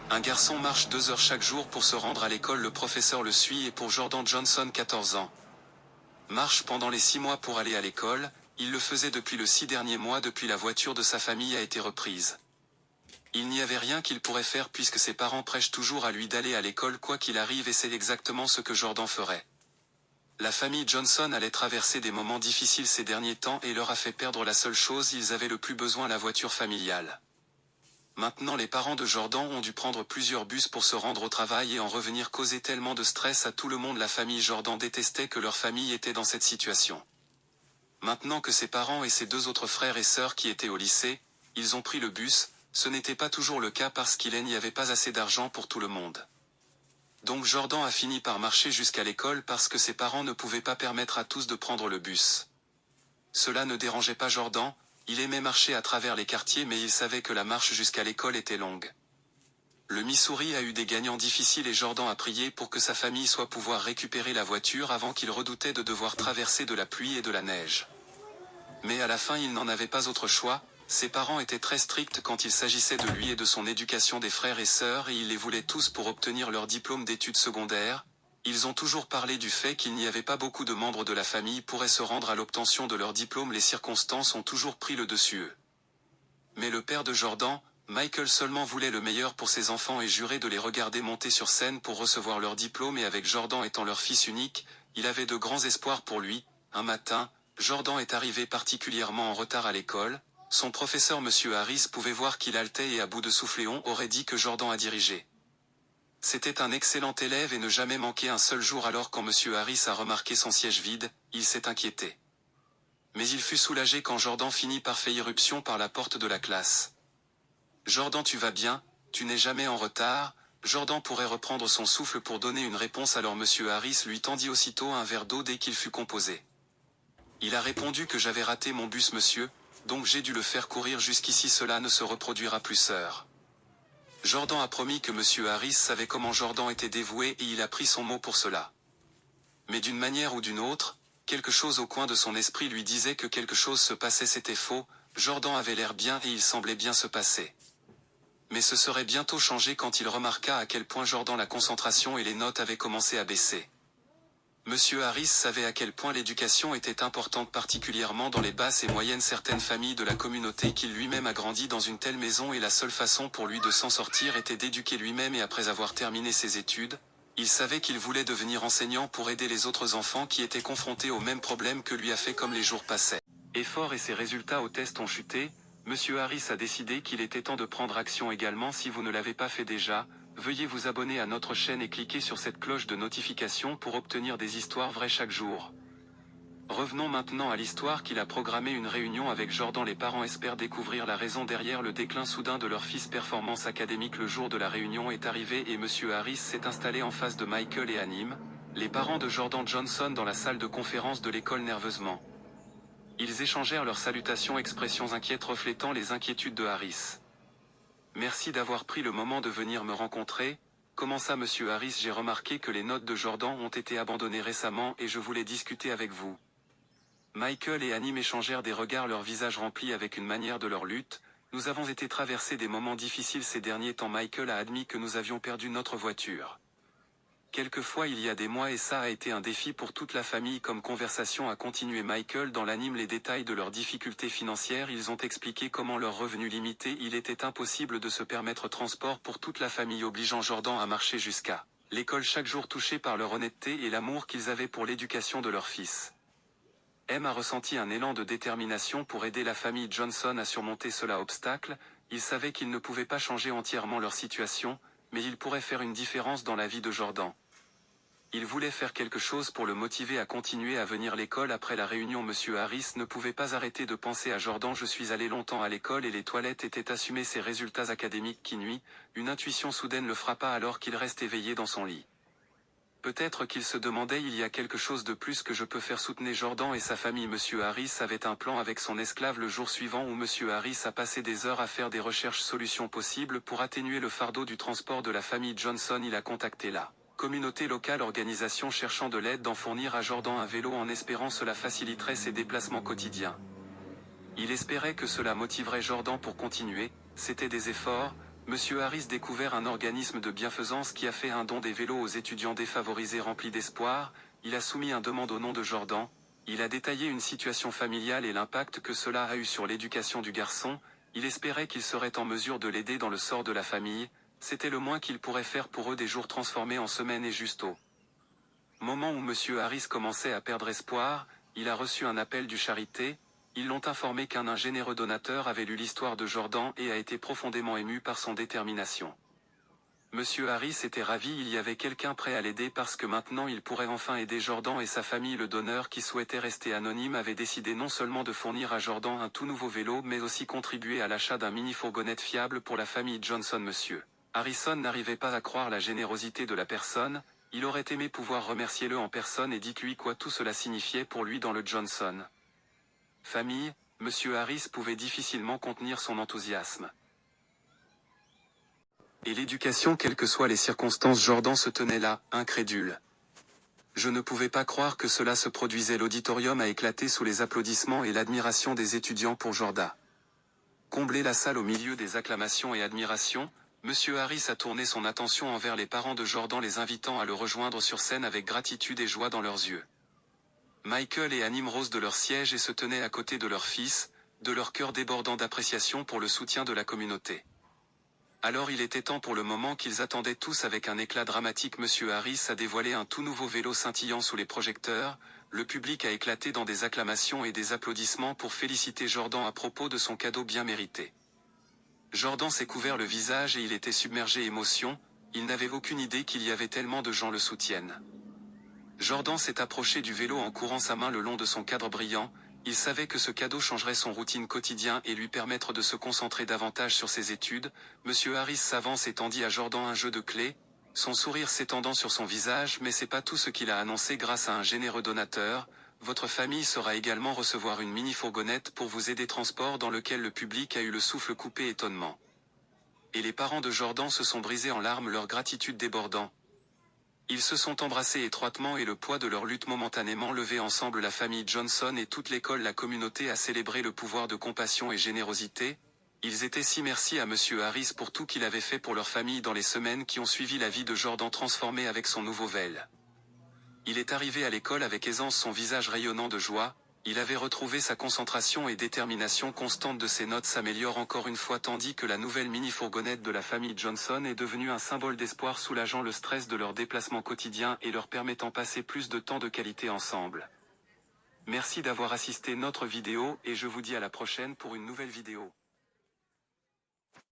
Un garçon marche 2 heures chaque jour pour se rendre à l'école, le professeur le suit, et pour Jordan Johnson, 14 ans. Marche pendant les 6 mois pour aller à l'école, il le faisait depuis les 6 derniers mois depuis la voiture de sa famille a été reprise. Il n'y avait rien qu'il pourrait faire puisque ses parents prêchent toujours à lui d'aller à l'école quoi qu'il arrive, et c'est exactement ce que Jordan ferait. La famille Johnson allait traverser des moments difficiles ces derniers temps et leur a fait perdre la seule chose ils avaient le plus besoin, la voiture familiale. Maintenant les parents de Jordan ont dû prendre plusieurs bus pour se rendre au travail et en revenir, causer tellement de stress à tout le monde. La famille Jordan détestait que leur famille était dans cette situation. Maintenant que ses parents et ses 2 autres frères et sœurs qui étaient au lycée, ils ont pris le bus, ce n'était pas toujours le cas parce qu'il n'y avait pas assez d'argent pour tout le monde. Donc Jordan a fini par marcher jusqu'à l'école parce que ses parents ne pouvaient pas permettre à tous de prendre le bus. Cela ne dérangeait pas Jordan, il aimait marcher à travers les quartiers, mais il savait que la marche jusqu'à l'école était longue. Le Missouri a eu des gagnants difficiles et Jordan a prié pour que sa famille soit pouvoir récupérer la voiture avant qu'il redoutait de devoir traverser de la pluie et de la neige. Mais à la fin il n'en avait pas autre choix. Ses parents étaient très stricts quand il s'agissait de lui et de son éducation des frères et sœurs, et ils les voulaient tous pour obtenir leur diplôme d'études secondaires. Ils ont toujours parlé du fait qu'il n'y avait pas beaucoup de membres de la famille pourraient se rendre à l'obtention de leur diplôme, les circonstances ont toujours pris le dessus. Mais le père de Jordan, Michael, seulement voulait le meilleur pour ses enfants et jurait de les regarder monter sur scène pour recevoir leur diplôme, et avec Jordan étant leur fils unique, il avait de grands espoirs pour lui. Un matin, Jordan est arrivé particulièrement en retard à l'école. Son professeur Monsieur Harris pouvait voir qu'il haletait et à bout de souffle, on aurait dit que Jordan a dirigé. C'était un excellent élève et ne jamais manquer un seul jour. Alors quand Monsieur Harris a remarqué son siège vide, il s'est inquiété. Mais il fut soulagé quand Jordan finit par faire irruption par la porte de la classe. Jordan, tu vas bien, tu n'es jamais en retard. Jordan pourrait reprendre son souffle pour donner une réponse, alors Monsieur Harris lui tendit aussitôt un verre d'eau dès qu'il fut composé. Il a répondu que j'avais raté mon bus monsieur, donc j'ai dû le faire courir jusqu'ici, cela ne se reproduira plus sœur. Jordan a promis que Monsieur Harris savait comment Jordan était dévoué et il a pris son mot pour cela. Mais d'une manière ou d'une autre, quelque chose au coin de son esprit lui disait que quelque chose se passait, c'était faux. Jordan avait l'air bien et il semblait bien se passer. Mais ce serait bientôt changé quand il remarqua à quel point Jordan, la concentration et les notes avaient commencé à baisser. Monsieur Harris savait à quel point l'éducation était importante, particulièrement dans les basses et moyennes. Certaines familles de la communauté qu'il lui-même a grandi dans une telle maison, et la seule façon pour lui de s'en sortir était d'éduquer lui-même, et après avoir terminé ses études, il savait qu'il voulait devenir enseignant pour aider les autres enfants qui étaient confrontés aux mêmes problèmes que lui a fait. Comme les jours passaient, effort et ses résultats au test ont chuté, Monsieur Harris a décidé qu'il était temps de prendre action également. Si vous ne l'avez pas fait déjà, veuillez vous abonner à notre chaîne et cliquer sur cette cloche de notification pour obtenir des histoires vraies chaque jour. Revenons maintenant à l'histoire qu'il a programmé. Une réunion avec Jordan. Les parents espèrent découvrir la raison derrière le déclin soudain de leur fils. Performance académique. Le jour de la réunion est arrivé et Monsieur Harris s'est installé en face de Michael et anime les parents de Jordan Johnson dans la salle de conférence de l'école nerveusement. Ils échangèrent leurs salutations, expressions inquiètes reflétant les inquiétudes de Harris. Merci d'avoir pris le moment de venir me rencontrer, commença Monsieur Harris. J'ai remarqué que les notes de Jordan ont été abandonnées récemment et je voulais discuter avec vous. Michael et Anime échangèrent des regards, leurs visages remplis avec une manière de leur lutte. Nous avons été traversés des moments difficiles ces derniers temps. Michael a admis que nous avions perdu notre voiture. Quelquefois il y a des mois, et ça a été un défi pour toute la famille. Comme conversation a continué Michael dans l'anime les détails de leurs difficultés financières. Ils ont expliqué comment leurs revenus limités, il était impossible de se permettre transport pour toute la famille, obligeant Jordan à marcher jusqu'à l'école chaque jour, touchés par leur honnêteté et l'amour qu'ils avaient pour l'éducation de leur fils. M a ressenti un élan de détermination pour aider la famille Johnson à surmonter cela obstacle. Il savait qu'ils ne pouvaient pas changer entièrement leur situation, mais ils pourraient faire une différence dans la vie de Jordan. Il voulait faire quelque chose pour le motiver à continuer à venir à l'école. Après la réunion, Monsieur Harris ne pouvait pas arrêter de penser à Jordan. Je suis allé longtemps à l'école et les toilettes étaient assumées. Ses résultats académiques qui nuit, une intuition soudaine le frappa alors qu'il reste éveillé dans son lit. Peut-être qu'il se demandait, il y a quelque chose de plus que je peux faire, soutenir Jordan et sa famille. Monsieur Harris avait un plan avec son esclave. Le jour suivant où Monsieur Harris a passé des heures à faire des recherches solutions possibles pour atténuer le fardeau du transport de la famille Johnson, il a contacté la communauté locale, organisation cherchant de l'aide d'en fournir à Jordan un vélo en espérant cela faciliterait ses déplacements quotidiens. Il espérait que cela motiverait Jordan pour continuer. C'était des efforts, Monsieur Harris découvert un organisme de bienfaisance qui a fait un don des vélos aux étudiants défavorisés remplis d'espoir. Il a soumis une demande au nom de Jordan. Il a détaillé une situation familiale et l'impact que cela a eu sur l'éducation du garçon. Il espérait qu'il serait en mesure de l'aider dans le sort de la famille. C'était le moins qu'il pourrait faire pour eux, des jours transformés en semaines et juste au moment où Monsieur Harris commençait à perdre espoir, il a reçu un appel du Charité. Ils l'ont informé qu'un généreux donateur avait lu l'histoire de Jordan et a été profondément ému par son détermination. Monsieur Harris était ravi, il y avait quelqu'un prêt à l'aider parce que maintenant il pourrait enfin aider Jordan et sa famille. Le donneur, qui souhaitait rester anonyme, avait décidé non seulement de fournir à Jordan un tout nouveau vélo mais aussi contribuer à l'achat d'un mini-fourgonnette fiable pour la famille Johnson. Monsieur Harrison n'arrivait pas à croire la générosité de la personne. Il aurait aimé pouvoir remercier-le en personne et dites-lui quoi tout cela signifiait pour lui dans le Johnson famille. Monsieur Harris pouvait difficilement contenir son enthousiasme. Et l'éducation, quelles que soient les circonstances, Jordan se tenait là, incrédule. Je ne pouvais pas croire que cela se produisait. L'auditorium a éclaté sous les applaudissements et l'admiration des étudiants pour Jordan. Comblé la salle au milieu des acclamations et admirations, Monsieur Harris a tourné son attention envers les parents de Jordan, les invitant à le rejoindre sur scène avec gratitude et joie dans leurs yeux. Michael et Anime rosent de leur siège et se tenaient à côté de leur fils, de leur cœur débordant d'appréciation pour le soutien de la communauté. Alors il était temps pour le moment qu'ils attendaient tous. Avec un éclat dramatique, Monsieur Harris a dévoilé un tout nouveau vélo scintillant sous les projecteurs. Le public a éclaté dans des acclamations et des applaudissements pour féliciter Jordan à propos de son cadeau bien mérité. Jordan s'est couvert le visage et il était submergé d'émotion. Il n'avait aucune idée qu'il y avait tellement de gens le soutiennent. Jordan s'est approché du vélo en courant sa main le long de son cadre brillant. Il savait que ce cadeau changerait son routine quotidien et lui permettre de se concentrer davantage sur ses études. Monsieur Harris s'avance et tendit à Jordan un jeu de clés, son sourire s'étendant sur son visage. Mais c'est pas tout ce qu'il a annoncé. Grâce à un généreux donateur, votre famille saura également recevoir une mini-fourgonnette pour vous aider. Transport dans lequel le public a eu le souffle coupé étonnement. Et les parents de Jordan se sont brisés en larmes, leur gratitude débordant. Ils se sont embrassés étroitement et le poids de leur lutte momentanément levé ensemble. La famille Johnson et toute l'école, la communauté a célébré le pouvoir de compassion et générosité. Ils étaient si merci à Monsieur Harris pour tout qu'il avait fait pour leur famille dans les semaines qui ont suivi. La vie de Jordan transformée avec son nouveau vélo. Il est arrivé à l'école avec aisance, son visage rayonnant de joie. Il avait retrouvé sa concentration et détermination constante. De ses notes s'améliorent encore une fois tandis que la nouvelle mini-fourgonnette de la famille Johnson est devenue un symbole d'espoir, soulageant le stress de leurs déplacements quotidiens et leur permettant passer plus de temps de qualité ensemble. Merci d'avoir assisté notre vidéo et je vous dis à la prochaine pour une nouvelle vidéo.